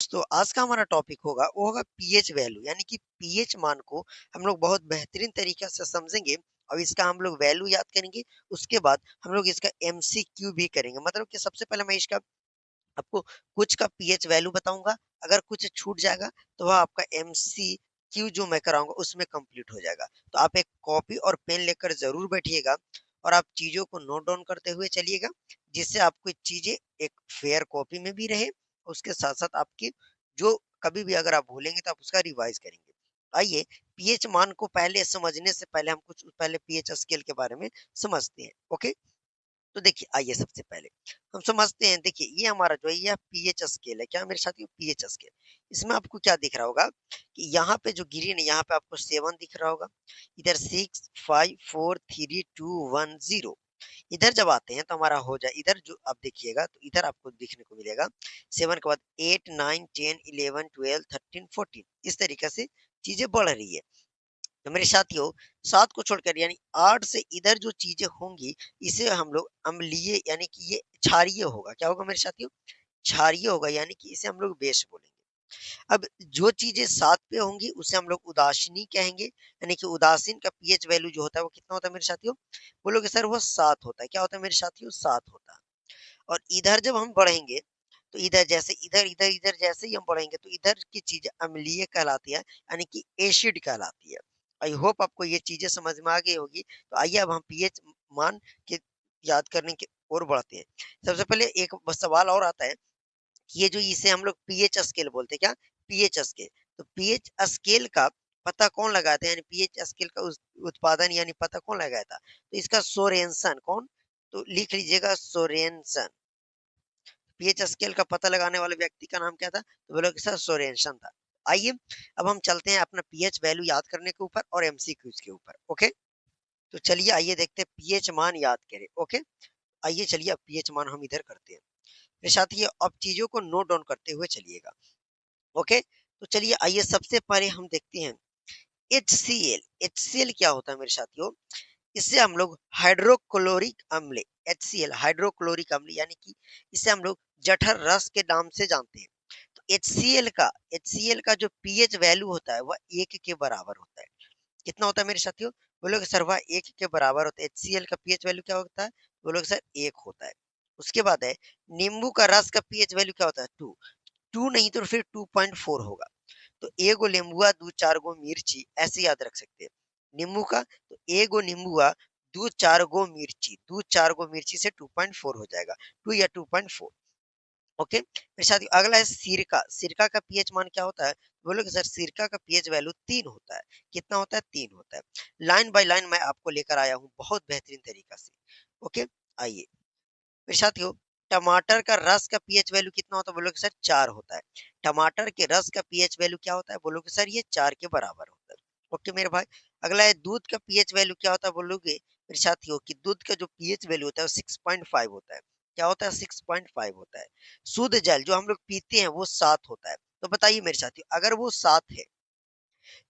तो आज का हमारा टॉपिक होगा वो होगा पीएच वैल्यू, यानी कि पीएच मान को हम लोग बहुत बेहतरीन तरीके से समझेंगे और इसका हम लोग वैल्यू याद करेंगे। उसके बाद हम लोग इसका एमसीक्यू भी करेंगे, मतलब कि सबसे पहले मैं इसका आपको कुछ का पीएच वैल्यू बताऊंगा। अगर कुछ छूट जाएगा तो वह आपका एमसीक्यू जो मैं कराऊंगा उसमें कंप्लीट हो जाएगा। तो आप एक कॉपी और पेन लेकर जरूर बैठिएगा और आप चीजों को नोट डाउन करते हुए चलिएगा, जिससे आपको चीजें एक फेयर कॉपी में भी रहे। उसके साथ साथ आपकी जो कभी भी अगर आप भूलेंगे तो आप उसका रिवाइज करेंगे। आइए, पीएच मान को पहले समझने से पहले हम कुछ पहले पीएच स्केल के बारे में समझते हैं। ओके, तो देखिए, आइए सबसे पहले हम समझते हैं। देखिए, ये हमारा जो है यह पीएच स्केल है। क्या मेरे साथियों, पीएच स्केल। इसमें आपको क्या दिख रहा होगा कि यहाँ पे जो ग्रीन है यहाँ पे आपको 7 दिख रहा होगा, इधर 6 5 4 3 2 1 0। इधर जब आते हैं तो हमारा हो जाए, इधर जो आप देखिएगा तो इधर आपको देखने को मिलेगा 7 के बाद 8 9 10 11 12 13 14। इस तरीके से चीजें बढ़ रही है। तो मेरे साथियों, 7 को छोड़कर यानी 8 से इधर जो चीजें होंगी इसे हम लोग अम्लीय यानी कि ये क्षारीय होगा। क्या होगा मेरे साथियों, क्षारीय होगा, यानी कि इसे हम लोग बेस बोलेंगे। अब जो चीजें 7 पे होंगी उसे हम लोग उदासीनी कहेंगे, यानी कि उदासीन का पीएच वैल्यू जो होता है वो कितना होता है मेरे साथियों, बोलोगे सर वो 7 होता है। क्या होता है मेरे साथियों, 7 होता है। और इधर जब हम बढ़ेंगे तो इधर जैसे इधर इधर इधर जैसे ही हम बढ़ेंगे तो इधर की चीजें अम्लीय कहलाती है, यानी कि एसिड कहलाती है। आई होप आपको ये चीजें समझ में आ गई होगी। तो आइए अब हम पीएच मान के याद करने की ओर बढ़ते हैं। सबसे पहले एक बस सवाल और आता है कि ये जो इसे हम लोग पीएच स्केल बोलते हैं, क्या, पीएच स्केल। तो पीएच स्केल का पता कौन लगाया था, यानी पीएच स्केल का उत्पादन यानी पता कौन लगाया था, तो इसका सोरेनसन। कौन, तो लिख लीजिएगा सोरेनसन। पीएच स्केल का पता लगाने वाले व्यक्ति का नाम क्या था, तो बोलो कि सर सोरेनसन था। आइए अब हम चलते हैं अपना पीएच वैल्यू याद करने के ऊपर और एमसीक्यूज के ऊपर। ओके, तो चलिए आइए देखते हैं पीएच मान याद करें। ओके, आइए चलिए अब पीएच मान हम इधर करते हैं। मेरे साथ ये अब चीजों को नोट डाउन करते हुए चलिएगा। ओके, तो चलिए आइए सबसे पहले हम देखते हैं HCl। HCl क्या होता है मेरे साथियों, इससे हम लोग हाइड्रोक्लोरिक अम्ल, HCl हाइड्रोक्लोरिक अम्ल, यानी कि इसे हम लोग जठर रस के नाम से जानते हैं। तो HCl का जो पीएच वैल्यू होता है वह 1 के बराबर होता है। कितना होता है मेरे साथियों, बोलोगे सर वह 1 के बराबर होता है। HCl का पीएच वैल्यू क्या होता है, बोलोगे सर 1 होता है। उसके बाद है नींबू का रस का पीएच वैल्यू क्या होता है, 2। 2 नहीं तो फिर 2.4 होगा। तो एगो नींबुआ दू चार गो मिर्ची, ऐसे याद रख सकते हैं नींबू का। तो एगो नींबुआ दू चार गो मिर्ची, दू चार गो मिर्ची से 2.4 हो जाएगा, 2 या 2.4। ओके, मेरे साथ अगला है सिरका। सिरका का पीएच मान क्या होता है, बोलोगे सर सिरका का पीएच वैल्यू 3 होता है। कितना होता है, 3 होता है। लाइन बाय लाइन मैं आपको लेकर आया हूँ बहुत बेहतरीन तरीका से। ओके, आइए मेरे साथियों, टमाटर का रस का पीएच वैल्यू कितना होता है, बोलोगे सर 4 होता है। टमाटर के रस का पीएच वैल्यू क्या होता है, बोलोगे सर ये 4 के बराबर होता है। ओके मेरे भाई, अगला है दूध का पीएच वैल्यू क्या होता है, बोलोगे मेरे साथियों कि दूध का जो पीएच वैल्यू होता है वो 6.5 होता है। क्या होता है, 6.5 होता है। शुद्ध जल जो हम लोग पीते हैं वो 7 होता है। तो बताइए मेरे साथियों, अगर वो 7 है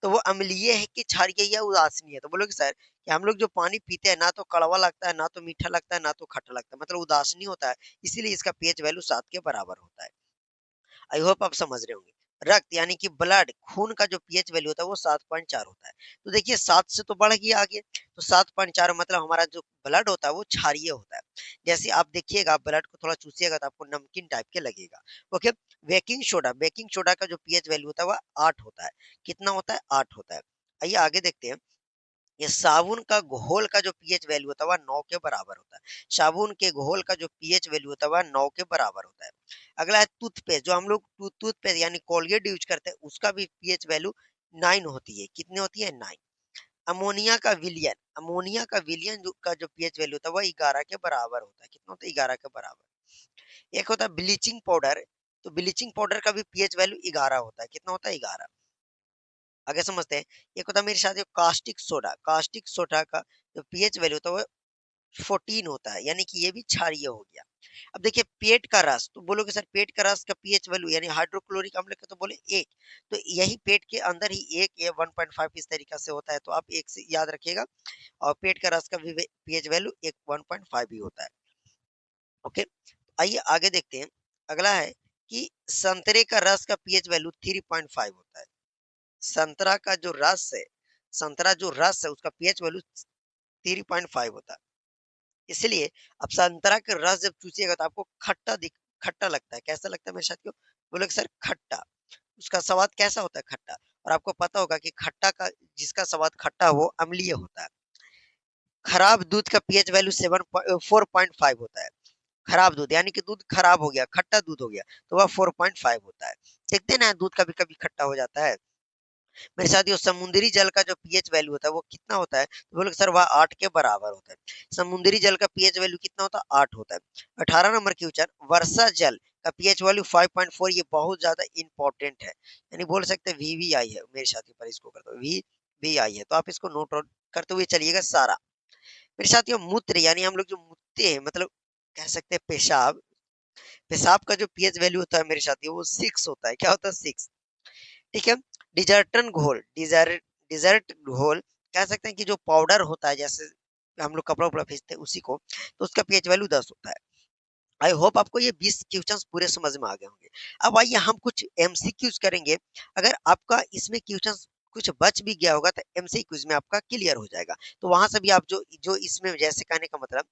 तो वो अम्लीय है कि क्षारीय या उदासीन है, तो बोलोगे सर कि हम लोग जो पानी पीते हैं ना तो कड़वा लगता है, ना तो मीठा लगता है, ना तो खट्टा लगता है, मतलब उदासीन होता है। इसीलिए इसका पीएच वैल्यू 7 के बराबर होता है। आई होप आप समझ रहे होंगे। रक्त यानी कि ब्लड, खून का जो पीएच वैल्यू होता है वो 7.4 होता है। तो देखिए 7 से तो बढ़ गया आगे, तो 7.4 मतलब हमारा जो ब्लड होता है वो क्षारीय होता है। जैसे आप देखिएगा, आप ब्लड को थोड़ा चूसिएगा तो आपको नमकीन टाइप के लगेगा। ओके, बेकिंग सोडा का जो पीएच वैल्यू होता है वह 8 होता है। कितना होता है, 8 होता है। आइए आगे देखते हैं। ये साबुन का घोल का जो पीएच वैल्यू होता है वह 9 के बराबर होता है। साबुन के घोल का जो पीएच वैल्यू होता है वह 9 के बराबर होता है। अगला है टूथपेस्ट, जो हम लोग टूथपेस्ट यानी कोलगेट यूज करते हैं उसका भी पीएच वैल्यू 9 होती है। कितनी होती है, 9। अमोनिया का विलियन जो का जो पीएच वैल्यू होता है वह 11 के बराबर होता है। कितना होता है, 11 के बराबर। एक होता है ब्लीचिंग पाउडर, तो ब्लीचिंग पाउडर का भी पीएच वैल्यू 11 होता है। कितना होता है, 11। आगे समझते हैं। एक होता है मेरे साथ कास्टिक सोडा। कास्टिक सोडा का जो पीएच वैल्यू होता है वो 14 होता है, यानी कि ये भी क्षारीय हो गया। अब देखिए पेट का रस, तो बोलोगे सर पेट का रस का पीएच वैल्यू यानी हाइड्रोक्लोरिक अम्ल का तो बोले 1। तो यही पेट के अंदर ही 1 या 1.5 इस तरीका से होता है, तो आप 1 से याद रखिएगा। और पेट का रस का भी पीएच वैल्यू 1 1.5 ही होता है। ओके, आइए आगे देखते हैं। अगला है कि संतरे का रस का पीएच वैल्यू 3.5 होता है। संतरा का जो रस है, संतरा जो रस है उसका पीएच वैल्यू 3.5 होता है। इसलिए अब संतरा का रस जब चूसिएगा तो आपको खट्टा लगता है। कैसा लगता है मेरे साथियों? बोले सर खट्टा। उसका स्वाद कैसा होता है? खट्टा। और आपको पता होगा कि खट्टा का जिसका स्वाद खट्टा वो अम्लीय होता है। खराब दूध का पीएच वैल्यू 4.5 होता है। खराब दूध यानी कि दूध खराब हो गया, खट्टा दूध हो गया, तो वह 4.5 होता है। देखते हैं ना दूध कभी कभी खट्टा हो जाता है। मेरे साथियों समुद्री जल का जो पीएच वैल्यू होता है वो कितना होता है? तो बोले सर वह 8 के बराबर होता है। समुद्री जल का पीएच वैल्यू कितना होता है? 8 होता है। 18 नंबर क्वेश्चन, वर्षा जल का पीएच वैल्यू 5.4। ये बहुत ज्यादा इंपॉर्टेंट है, यानी बोल सकते हैं वीवीआई है मेरे साथियों। पर इसको करते वीवीआई है, तो आप इसको नोट आउट करते हुए चलिएगा सारा। मेरे साथियों मूत्र यानी हम लोग जो मूत्रते हैं, मतलब कह सकते हैं पेशाब, पेशाब का जो पीएच वैल्यू होता है मेरे साथियों वो 6 होता है। क्या होता है? 6। ठीक है। डिजर्टन घोल, डिजर्ट घोल कह सकते हैं कि जो पाउडर होता है, जैसे हम लोग कपड़ा उपड़ा खींचते हैं उसी को, तो उसका पीएच वैल्यू 10 होता है। आई होप आपको ये 20 क्वेश्चंस पूरे समझ में आ गए होंगे। अब आइए हम कुछ एमसीक्यूज करेंगे। अगर आपका इसमें क्वेश्चंस कुछ बच भी गया होगा तो एमसीक्यूज में आपका क्लियर हो जाएगा। तो वहां से भी आप जो जो इसमें, जैसे कहने का मतलब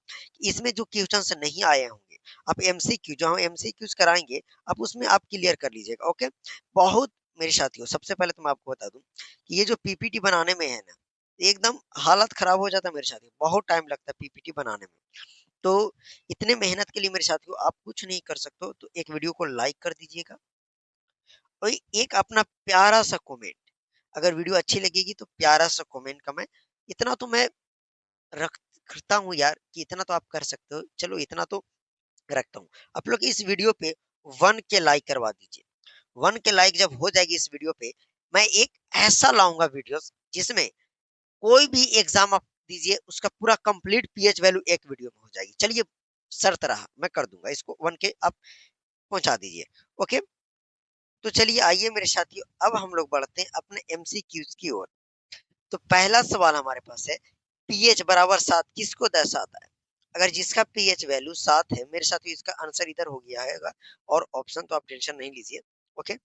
इसमें जो क्वेश्चंस नहीं आए होंगे, आप एमसीक्यू जो हम एमसीक्यूज कराएंगे आप उसमें आप क्लियर कर लीजिएगा। ओके। बहुत मेरे साथियों सबसे पहले तो मैं आपको बता दूं कि ये जो पीपीटी बनाने में है ना, एकदम हालत खराब हो जाता है मेरे साथियों। बहुत टाइम लगता है पीपीटी बनाने में। तो इतने मेहनत के लिए मेरे साथियों आप कुछ नहीं कर सकते हो तो एक वीडियो को लाइक कर दीजिएगा और एक अपना प्यारा सा कमेंट, अगर वीडियो अच्छी लगेगी तो प्यारा सा कमेंट का मैं इतना तो मैं रखता हूँ यार कि इतना तो आप कर सकते हो। चलो इतना तो रखता हूँ। आप लोग इस वीडियो पे 1 के लाइक करवा दीजिए। 1 के लाइक जब हो जाएगी इस वीडियो पे, मैं एक ऐसा लाऊंगा वीडियो जिसमें कोई भी एग्जाम आप दीजिए उसका पूरा कंप्लीट पीएच वैल्यू एक वीडियो में हो जाएगी। चलिए शर्त रहा, मैं कर दूंगा इसको। 1 के आप पहुंचा दीजिए। ओके। तो चलिए आइए मेरे साथियों अब हम लोग बढ़ते हैं अपने एमसीक्यूज की ओर। तो पहला सवाल हमारे पास है, पीएच बराबर 7 किसको दर्शाता है? अगर जिसका पीएच वैल्यू 7 है मेरे साथियों, इसका आंसर इधर हो गया है। और ऑप्शन तो आप टेंशन नहीं लीजिए। ओके।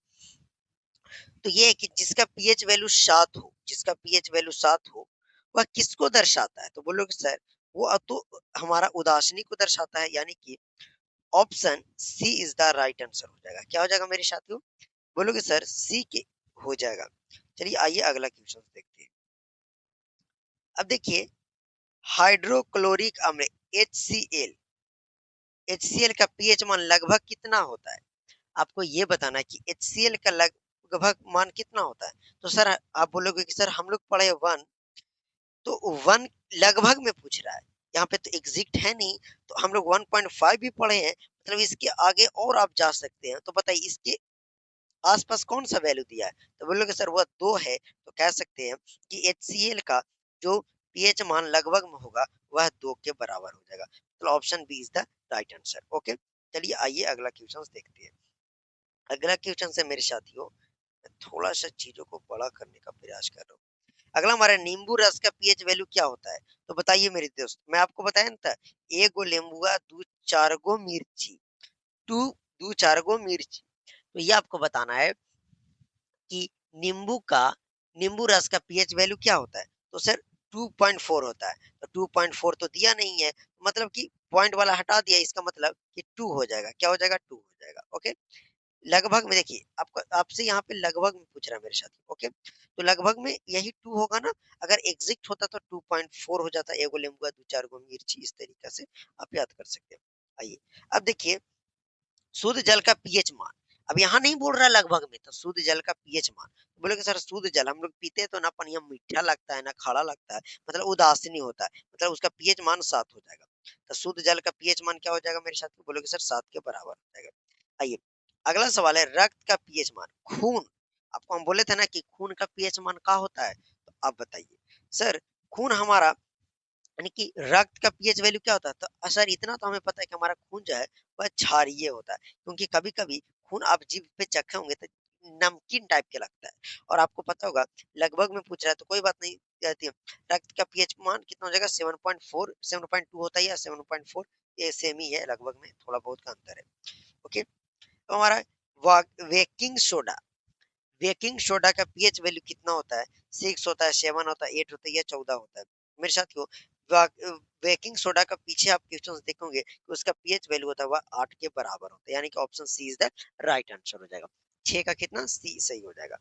तो ये है कि जिसका पीएच वैल्यू 7 हो, जिसका पीएच वैल्यू 7 हो, वह किसको दर्शाता है? तो बोलोगे सर वो तो हमारा उदासीनी को दर्शाता है, यानी कि option C is the right answer हो जाएगा। क्या हो जाएगा मेरे साथियों? बोलोगे सर सी के हो जाएगा। चलिए आइए अगला क्वेश्चन देखते हैं। अब देखिए हाइड्रोक्लोरिक अम्ल HCl, HCl का पीएच मान लगभग कितना होता है? आपको ये बताना है कि HCl का लगभग मान कितना होता है। तो सर आप बोलोगे कि सर हम लोग पढ़े 1, तो 1 लगभग में पूछ रहा है, यहाँ पे तो एग्जैक्ट है नहीं। तो हम लोग 1.5 भी पढ़े हैं, मतलब इसके आगे और आप जा सकते हैं। तो बताइए इसके आसपास कौन सा वैल्यू दिया है? तो बोलोगे सर वह 2 है, तो कह सकते हैं कि HCl का जो पीएच मान लगभग में होगा वह 2 के बराबर हो जाएगा। तो option B is the right answer. Okay. चलिए आइए अगला क्वेश्चन देखते हैं। अगला क्वेश्चन से मेरे साथियों मैं थोड़ा सा चीजों को बड़ा करने का प्रयास कर रहा हूँ। अगला हमारा नींबू रस का पीएच वैल्यू क्या होता है? तो बताइए मेरे दोस्त, मैं आपको बताया ना था, एक गो लेम्बुआ दू चार गो मिर्ची, टू दू चार गो मिर्ची। तो ये आपको बताना है कि नींबू का, नींबू रस का पीएच वैल्यू क्या होता है? तो सर 2.4 होता है। तो 2.4 तो दिया नहीं है, मतलब कि पॉइंट वाला हटा दिया, इसका मतलब कि 2 हो जाएगा। क्या हो जाएगा? 2 हो जाएगा। ओके। लगभग में देखिए आपको, आपसे यहाँ पे लगभग में पूछ रहा है मेरे साथी। ओके। तो लगभग में यही 2 होगा ना। अगर एग्जैक्ट होता तो 2.4 हो जाता। एगो लेम्बुआ दो चार गो मिर्ची, इस तरीके से आप याद कर सकते हैं। आइए अब देखिए शुद्ध जल का पीएच मान। अब यहाँ नहीं बोल रहा है लगभग में, तो शुद्ध जल का पीएच मान। तो बोले कि सर शुद्ध जल हम लोग पीते हैं तो ना पानी मीठा लगता है ना खारा लगता है, मतलब उदासीनी होता है, मतलब उसका पीएच मान 7 हो जाएगा। तो शुद्ध जल का पीएच मान क्या हो जाएगा मेरे साथ? बोलोगे सर 7 के बराबर हो जाएगा। आइए अगला सवाल है रक्त का पीएच मान। खून, आपको हम बोले थे ना कि खून का पीएच मान क्या होता है, तो आप बताइए। सर खून हमारा, यानी कि रक्त का पीएच वैल्यू क्या होता है? तो सर इतना तो हमें पता है कि हमारा खून जो है वह क्षारीय होता है, क्योंकि कभी कभी खून आप जीभ पे चखे होंगे तो नमकीन टाइप के लगता है। और आपको पता होगा लगभग में पूछ रहा है तो कोई बात नहीं रहती है। रक्त का पीएच मान कितना हो जाएगा? 7.4, 7.2 होता है या 7.4, ये सेम ही है, लगभग में थोड़ा बहुत का अंतर है। ओके। तो हमारा बेकिंग सोडा, बेकिंग सोडा का पीएच वैल्यू कितना होता है? 6 होता है, 7 होता है, 8 होता है या 14 होता है? मेरे साथियों, बेकिंग सोडा का पीछे आप क्वेश्चन देखोगे कि उसका पीएच वैल्यू होता है वह 8 के बराबर होता है, यानी कि option C is the right answer हो जाएगा। 6 का कितना? सी सही हो जाएगा।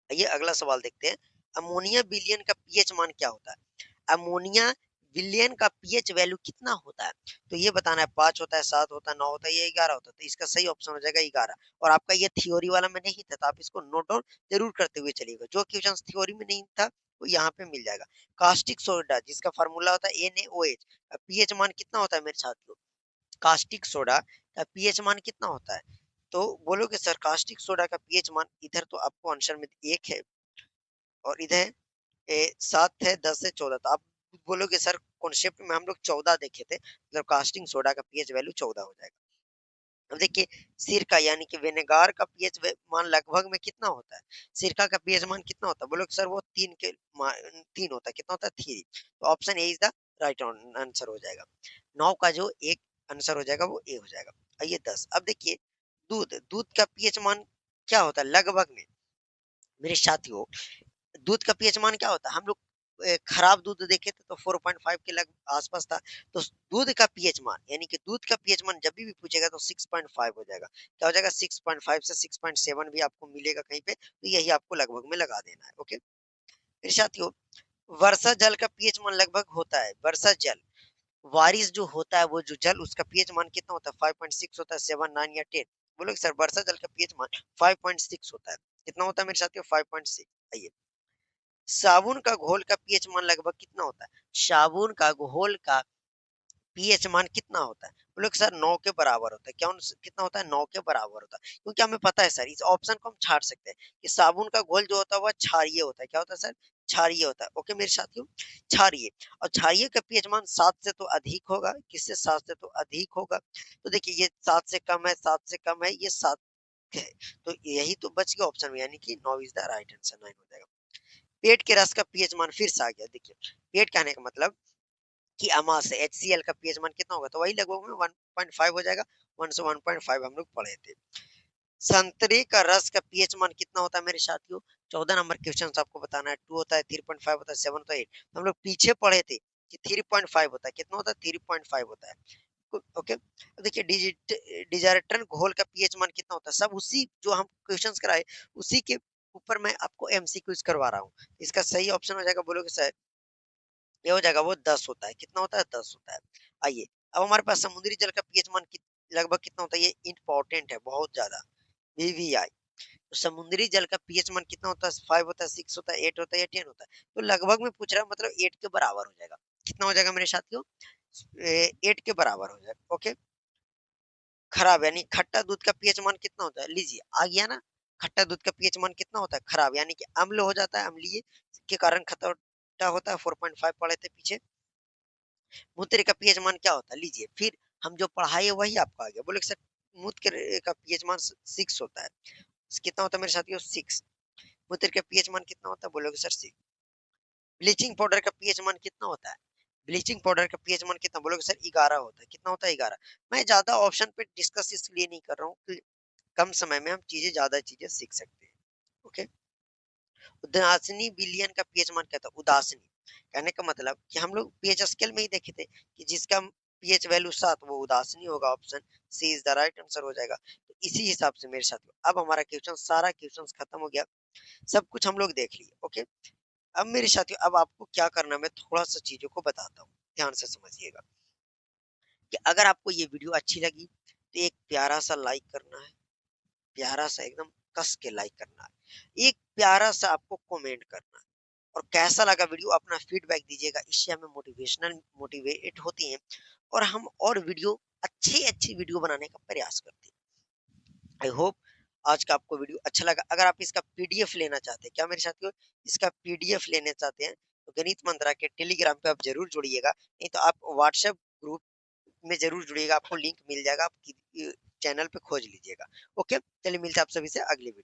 आइए अगला सवाल देखते हैं। अमोनिया विलयन का पीएच मान क्या होता है? अमोनिया विलयन का पीएच वैल्यू कितना होता है? तो ये बताना है, 5 होता है, 7 होता है, 9 होता है या 11 होता है? तो इसका सही ऑप्शन हो जाएगा 11। और आपका ये थ्योरी वाला में नहीं था, तो आप इसको नोट डाउन जरूर करते हुए चलिएगा। जो क्वेश्चन थ्योरी में नहीं था वो यहाँ पे मिल जाएगा। कास्टिक सोडा जिसका फार्मूला होता है NaOH, पीएच मान कितना होता है मेरे साथियों? कास्टिक सोडा का पीएच मान कितना होता है? तो बोलोगे सर कास्टिक सोडा का पीएच मान, इधर तो आपको आंसर में 1 है और इधर 7 है, 10 है, 14। तो आप बोलोगे सर कॉन्सेप्ट में हम लोग 14 देखे थे, मतलब कास्टिंग सोडा का पीएच वैल्यू 14 हो जाएगा। अब देखिए, सिरका यानी कि विनेगार का पीएच मान लगभग में कितना होता है? सिरका का पीएच मान कितना होता है? बोलोगे सर वो 3 होता है, कितना होता है? 3। तो option A is the right answer हो जाएगा। 9 का जो एक आंसर हो जाएगा वो ए हो जाएगा। आइए 10। अब देखिए, दूध, दूध का पीएच मान क्या होता है लगभग में? मेरे साथियों, दूध का पीएच मान क्या होता है? हम लोग खराब दूध देखे थे तो 4.5 के लग आसपास था। तो दूध का पीएच मान, यानी कि दूध का पीएच मान जब भी पूछेगा तो 6.5 हो जाएगा। क्या हो जाएगा? 6.5 से 6.7 भी आपको मिलेगा कहीं पे, तो यही आपको लगभग में लगा देना है। ओके मेरे साथियों, वर्षा जल का पीएच मान लगभग होता है, वर्षा जल, बारिश जो होता है वो जो जल, उसका पीएच मान कितना होता है? 5.6 होता है, 7, 9 या 10? बोलोगे सर वर्षा जल का पीएच मान 5.6 होता है। कितना होता है मेरे साथियों? 5.6। आइए, साबुन का घोल का पीएच मान लगभग कितना होता है? साबुन का घोल का पीएच मान कितना होता है? बोले सर 9 के बराबर होता है। क्यों? कितना होता है? 9 के बराबर होता है, क्योंकि हमें पता है सर इस ऑप्शन को हम छाट सकते हैं कि साबुन का घोल जो होता है वह क्षारीय होता है। क्या होता है सर? क्षारीय होता है। ओके मेरे साथियों, क्षारीय। और क्षारीय का पीएच मान 7 से तो अधिक होगा। किससे? 7 से तो अधिक होगा। तो देखिए ये 7 से कम है, 7 से कम है, ये 7 है। तो यही तो बच गया ऑप्शन में, यानी कि 9 इज द राइट आंसर, 9 हो जाएगा। पेट के रस का पीएच मान फिर से आ गया। देखिए, पेट कहने का मतलब कि अमाशय HCl का पीएच मान कितना होगा? तो वही लगभग में 1.5 हो जाएगा। 1 से 1.5 हम लोग पढ़े थे। संतरे का रस का पीएच मान कितना होता है मेरे साथियों? 14 नंबर क्वेश्चन आपको बताना है। 2 होता है, 3.5 होता है, 7 होता है, 8। हम लोग पीछे पढ़े थे कि 3.5 होता है। कितना होता है? 3.5 होता है। ओके, तो देखिए डिजर्टन घोल का पीएच मान कितना होता है? सब उसी जो हम क्वेश्चंस कराए उसी के ऊपर मैं आपको एमसीक्यूज करवा रहा हूँ। इसका सही ऑप्शन हो जाएगा, बोलोगे सर ये हो जाएगा वो 10 होता है। कितना होता है? 10 होता है। आइए, अब हमारे पास समुद्री जल का पीएच मान लगभग कितना होता है? ये इंपॉर्टेंट है बहुत ज्यादा। VVI, तो समुद्री जल का पीएच मान कितना होता है? 5 होता है, 6 होता है, 8 होता है या 10 होता है? तो लगभग में पूछ रहा है, मतलब 8 के बराबर हो जाएगा। कितना हो जाएगा मेरे साथियों? 8 के बराबर हो जाएगा। ओके, खराब यानी खट्टा दूध का पीएच मान कितना होता है? लीजिए आ गया ना। खट्टा दूध का पीएच मान कितना होता है? खराब यानी कि अम्ल हो जाता है, अम्लीय के कारण खट्टा होता है। 4.5 पढ़े थे पीछे। मूत्र का पीएच मान क्या होता है? लीजिए फिर हम जो पढ़ाई है वही आपको आ गया। बोले सर मूत्र का पीएच मान 6 होता है। कितना होता है मेरे साथियों? 6। मूत्र का पीएच मान कितना होता है? बोलोगे सर 6। ब्लीचिंग पाउडर का पीएच मान कितना होता है? ब्लीचिंग पाउडर का पीएच मान कितना? बोलोगे सर 11 होता है। कितना होता है? 11। मैं ज्यादा ऑप्शन पे डिस्कस इसलिए नहीं कर रहा हूँ कि कम समय में हम ज्यादा चीजें सीख सकते हैं। ओके, उदासीनी विलयन का पीएच मान क्या था? उदासीनी कहने का मतलब कि हम लोग पीएच स्केल में ही देखे थे कि जिसका पीएच वैल्यू 7 वो उदासीनी होगा। Option C is the right answer हो जाएगा। तो इसी हिसाब से मेरे साथ अब हमारा क्वेश्चन, सारा क्वेश्चन खत्म हो गया। सब कुछ हम लोग देख लिए। ओके, अब मेरे साथियों अब आपको क्या करना है मैं थोड़ा सा चीजों को बताता हूँ, ध्यान से समझिएगा। कि अगर आपको ये वीडियो अच्छी लगी तो एक प्यारा सा लाइक करना है, प्यारा सा एकदम कस के लाइक करना है, एक प्यारा सा आपको कमेंट करना है, और कैसा लगा वीडियो अपना फीडबैक दीजिएगा। इससे हमें मोटिवेट होती हैं और हम और वीडियो अच्छी अच्छी वीडियो बनाने का प्रयास करते हैं। आई होप आज का आपको वीडियो अच्छा लगा। अगर आप इसका पीडीएफ लेना चाहते हैं, क्या मेरे साथियों इसका पीडीएफ लेना चाहते हैं, तो गणित मंत्रा के टेलीग्राम पे आप जरूर जुड़िएगा। नहीं तो आप व्हाट्सएप ग्रुप में जरूर जुड़िएगा, आपको लिंक मिल जाएगा, आप चैनल पे खोज लीजिएगा। ओके, चलिए मिलते हैं आप सभी से अगले वीडियो।